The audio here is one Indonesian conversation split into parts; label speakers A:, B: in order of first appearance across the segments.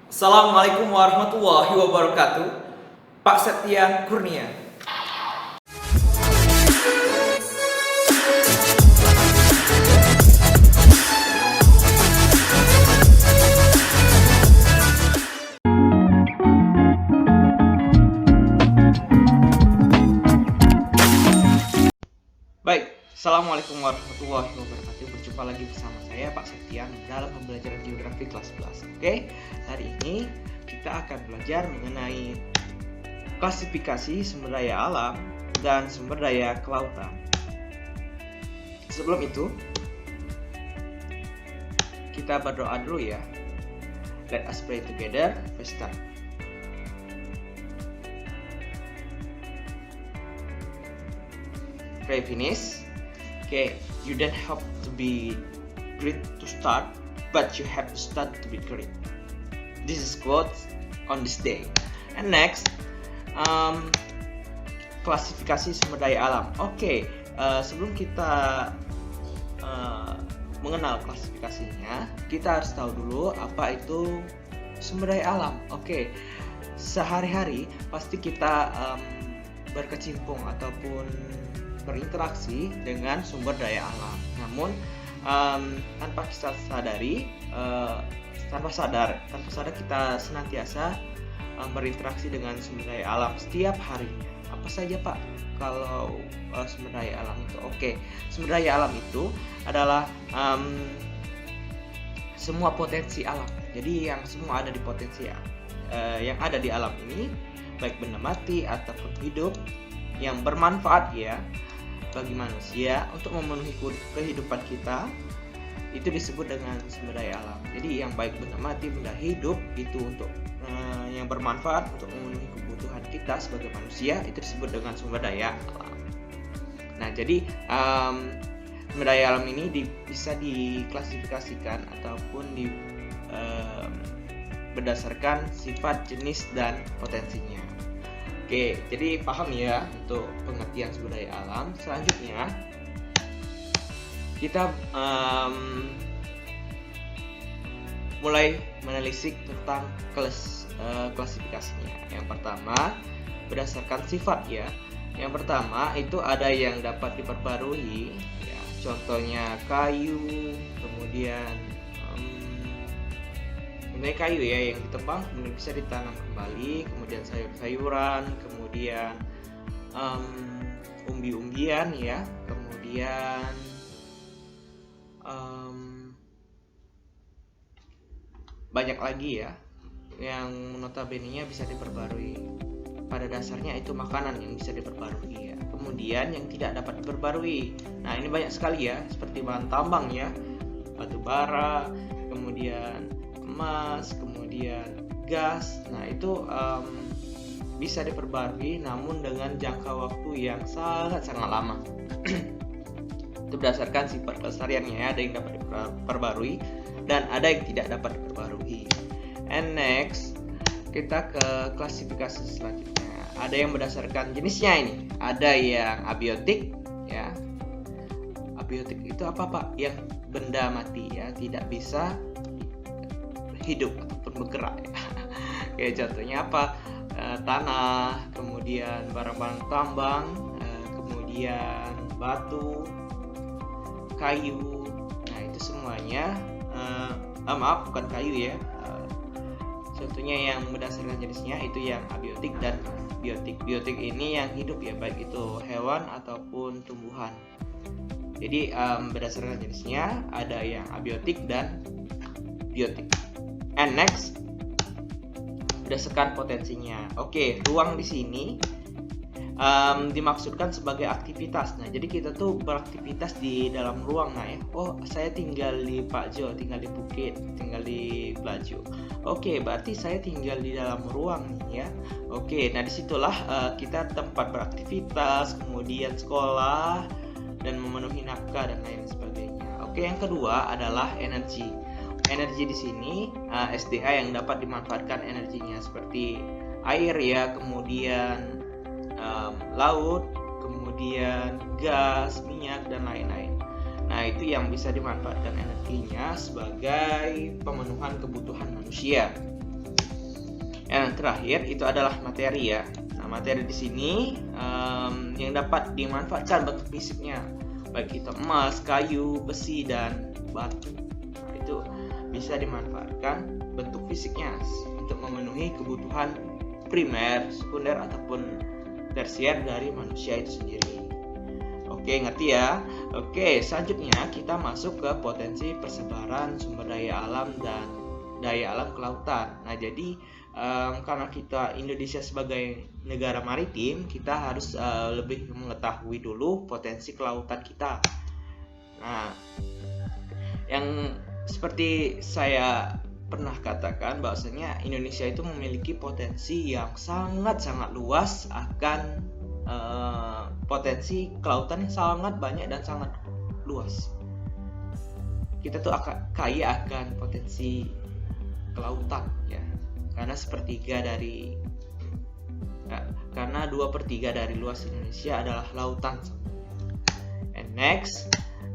A: Assalamualaikum warahmatullahi wabarakatuh. Pak Septian Kurnia. Baik, Assalamualaikum warahmatullahi wabarakatuh. Berjumpa lagi bersama saya Pak Septian dalam pembelajaran geografi kelas 11. Oke, hari ini kita akan belajar mengenai klasifikasi sumber daya alam dan sumber daya kelautan. Sebelum itu, kita berdoa dulu ya. Let us pray together. Let's start. Pray finish. Okay, you don't have to be great to start, but you have to start to be great. This is quote on this day. And next, klasifikasi sumber daya alam. Oke, sebelum kita mengenal klasifikasinya, kita harus tahu dulu apa itu sumber daya alam. Oke, sehari-hari pasti kita berkecimpung ataupun berinteraksi dengan sumber daya alam. Namun tanpa kita sadari, tanpa sadar kita senantiasa berinteraksi dengan sumber daya alam setiap harinya. Apa saja Pak kalau sumber daya alam itu? Oke, sumber daya alam itu adalah semua potensi alam. Jadi yang semua ada di potensi yang ada di alam ini, baik benda mati ataupun hidup, yang bermanfaat ya bagi manusia untuk memenuhi kehidupan kita, itu disebut dengan sumber daya alam. Jadi yang baik benda mati, benda hidup itu untuk yang bermanfaat untuk memenuhi kebutuhan kita sebagai manusia, itu disebut dengan sumber daya alam. Nah, jadi sumber daya alam ini bisa diklasifikasikan ataupun berdasarkan sifat, jenis, dan potensinya. Oke, jadi paham ya untuk pengertian sumber daya alam. Selanjutnya kita mulai menelisik tentang klasifikasinya. Yang pertama berdasarkan sifat ya. Yang pertama itu ada yang dapat diperbarui ya, contohnya kayu, kemudian ini kayu ya yang ditebang kemudian bisa ditanam kembali, kemudian sayur-sayuran, kemudian umbi-umbian ya, kemudian banyak lagi ya yang notabene-nya bisa diperbarui. Pada dasarnya itu makanan yang bisa diperbarui ya. Kemudian yang tidak dapat diperbarui, nah ini banyak sekali ya, seperti bahan tambang ya, batu bara, kemudian emas, kemudian gas. Nah itu bisa diperbarui namun dengan jangka waktu yang sangat lama. Itu berdasarkan sifat kelestariannya ya, ada yang dapat diperbarui dan ada yang tidak dapat diperbarui. And next kita ke klasifikasi selanjutnya. Ada yang berdasarkan jenisnya ini. Ada yang abiotik ya. Abiotik itu apa Pak? Yang benda mati ya, tidak bisa hidup ataupun bergerak ya. Kayak contohnya apa? Tanah, kemudian barang-barang tambang, kemudian batu, kayu. Nah itu semuanya maaf bukan kayu ya. Contohnya yang berdasarkan jenisnya itu yang abiotik dan biotik. Biotik ini yang hidup ya, baik itu hewan ataupun tumbuhan. Jadi berdasarkan jenisnya ada yang abiotik dan biotik. And next berdasarkan potensinya. Oke, ruang di sini dimaksudkan sebagai aktivitas. Nah, jadi kita tuh beraktivitas di dalam ruang. Nah, ya. Oh, saya tinggal di Pakjo, tinggal di Bukit, tinggal di Pelaju. Oke, berarti saya tinggal di dalam ruang nih ya. Oke, nah disitulah kita tempat beraktivitas, kemudian sekolah dan memenuhi nafkah dan lain sebagainya. Oke, yang kedua adalah energi. Energi di sini SDA yang dapat dimanfaatkan energinya seperti air ya, kemudian laut, kemudian gas, minyak dan lain-lain. Nah, itu yang bisa dimanfaatkan energinya sebagai pemenuhan kebutuhan manusia. Yang terakhir itu adalah materi ya. Nah, materi di sini yang dapat dimanfaatkan bentuk fisiknya, baik itu emas, kayu, besi, dan batu. Nah, itu bisa dimanfaatkan bentuk fisiknya untuk memenuhi kebutuhan primer, sekunder, ataupun tersier dari manusia itu sendiri. Oke, ngerti ya? Oke, selanjutnya kita masuk ke potensi persebaran sumber daya alam dan daya alam kelautan. Nah, jadi karena kita Indonesia sebagai negara maritim, kita harus lebih mengetahui dulu potensi kelautan kita. Nah, yang seperti saya pernah katakan bahwasanya Indonesia itu memiliki potensi yang sangat-sangat luas akan potensi kelautan yang sangat banyak dan sangat luas. Kita tuh kaya akan potensi kelautan ya, karena karena 2/3 dari luas Indonesia adalah lautan. And next,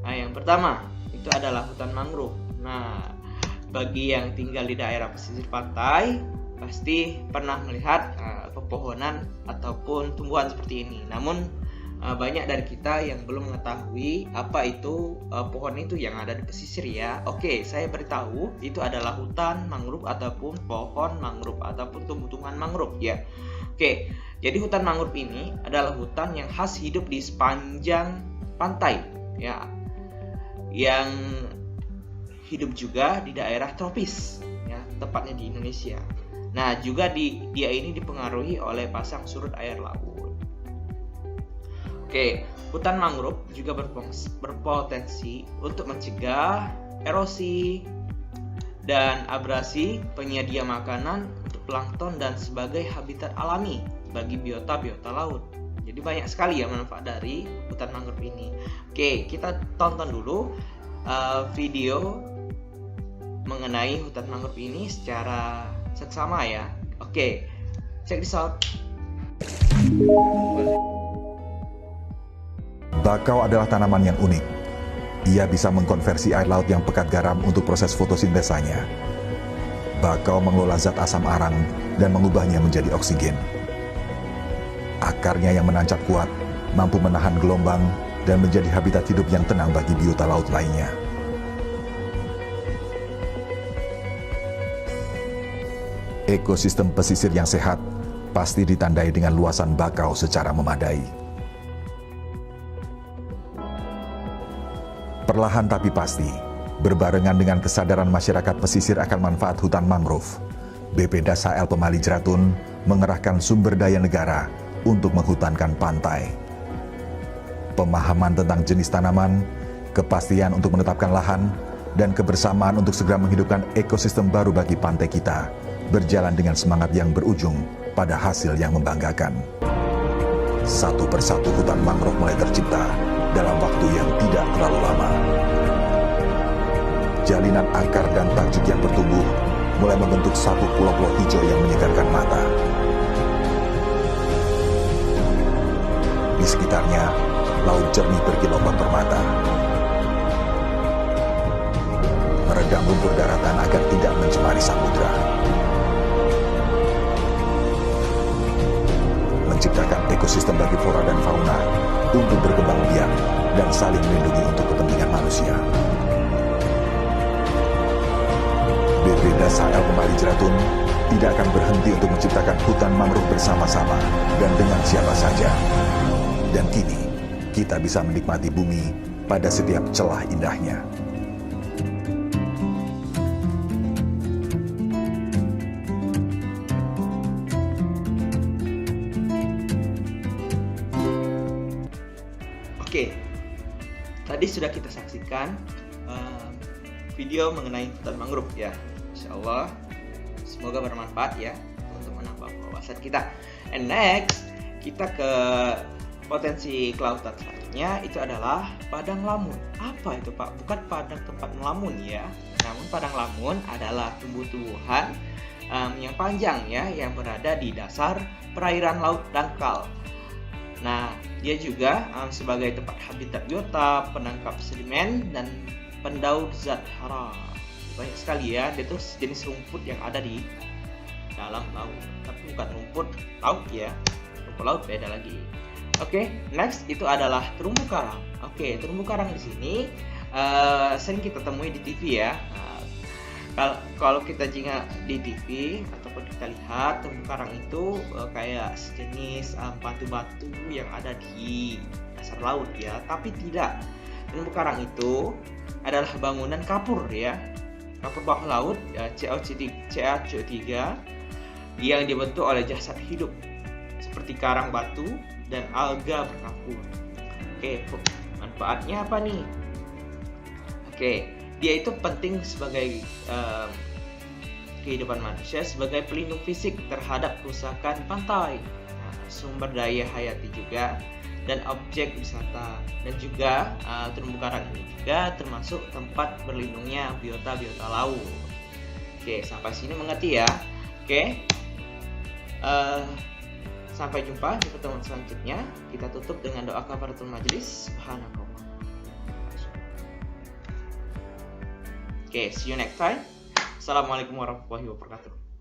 A: yang pertama itu adalah hutan mangrove. Nah, bagi yang tinggal di daerah pesisir pantai pasti pernah melihat pepohonan ataupun tumbuhan seperti ini. Namun banyak dari kita yang belum mengetahui apa itu pohon itu yang ada di pesisir ya. Oke, saya beritahu itu adalah hutan mangrove ataupun pohon mangrove ataupun tumbuhan mangrove ya. Oke, jadi hutan mangrove ini adalah hutan yang khas hidup di sepanjang pantai ya, yang hidup juga di daerah tropis ya, tepatnya di Indonesia. Nah, juga dia ini dipengaruhi oleh pasang surut air laut. Oke, hutan mangrove juga berpotensi untuk mencegah erosi dan abrasi, penyedia makanan untuk plankton dan sebagai habitat alami bagi biota-biota laut. Jadi banyak sekali ya manfaat dari hutan mangrove ini. Oke, kita tonton dulu video mengenai hutan mangrove ini secara seksama ya. Oke, check this out.
B: Bakau adalah tanaman yang unik. Ia bisa mengkonversi air laut yang pekat garam untuk proses fotosintesanya. Bakau mengelola zat asam arang dan mengubahnya menjadi oksigen. Akarnya yang menancap kuat mampu menahan gelombang dan menjadi habitat hidup yang tenang bagi biota laut lainnya. Ekosistem pesisir yang sehat pasti ditandai dengan luasan bakau secara memadai. Perlahan tapi pasti, berbarengan dengan kesadaran masyarakat pesisir akan manfaat hutan mangrove, BP Das HL Pemali Jeratun mengerahkan sumber daya negara untuk menghutankan pantai. Pemahaman tentang jenis tanaman, kepastian untuk menetapkan lahan, dan kebersamaan untuk segera menghidupkan ekosistem baru bagi pantai kita berjalan dengan semangat yang berujung pada hasil yang membanggakan. Satu persatu hutan mangrove mulai tercipta dalam waktu yang tidak terlalu lama. Jalinan akar dan tajuk yang bertumbuh mulai membentuk satu pulau-pulau hijau yang menyegarkan mata. Di sekitarnya, laut jernih berkilometer permata. Meredam lumpur daratan agar tidak mencemari samudra. Menciptakan ekosistem bagi flora dan fauna untuk berkembang biak dan saling melindungi untuk kepentingan manusia. BP Das HL Pemali Jeratun tidak akan berhenti untuk menciptakan hutan mangrove bersama-sama dan dengan siapa saja. Dan kini, kita bisa menikmati bumi pada setiap celah indahnya.
A: Oke, tadi sudah kita saksikan video mengenai hutan mangrove ya. Insyaallah semoga bermanfaat ya untuk menambah wawasan kita. And next, kita ke potensi kelautan selanjutnya, itu adalah padang lamun. Apa itu Pak? Bukan padang tempat melamun ya, namun padang lamun adalah tumbuh-tumbuhan yang panjang ya, yang berada di dasar perairan laut dangkal. Nah, dia juga sebagai tempat habitat biota, penangkap sedimen, dan pendaur zat hara. Banyak sekali ya, dia tuh jenis rumput yang ada di dalam laut, tapi bukan rumput laut ya. Rumput laut beda lagi. Oke, next itu adalah terumbu karang. Oke, terumbu karang di sini sering kita temui di TV ya. Kalau kita jika di TV ataupun kita lihat terumbu karang itu kayak sejenis batu-batu yang ada di dasar laut ya, tapi tidak. Terumbu karang itu adalah bangunan kapur ya, kapur bawah laut ya, CaCO3 yang dibentuk oleh jasad hidup seperti karang batu dan alga berkapur. Oke, manfaatnya apa nih? Oke, dia itu penting sebagai kehidupan manusia sebagai pelindung fisik terhadap kerusakan pantai, sumber daya hayati juga, dan objek wisata. Dan juga terumbu karang ini juga termasuk tempat berlindungnya biota-biota laut. Oke, sampai sini mengerti ya. Oke, sampai jumpa di pertemuan selanjutnya. Kita tutup dengan doa kafaratul majelis. Subhanallah. Oke, see you next time. Assalamualaikum warahmatullahi wabarakatuh.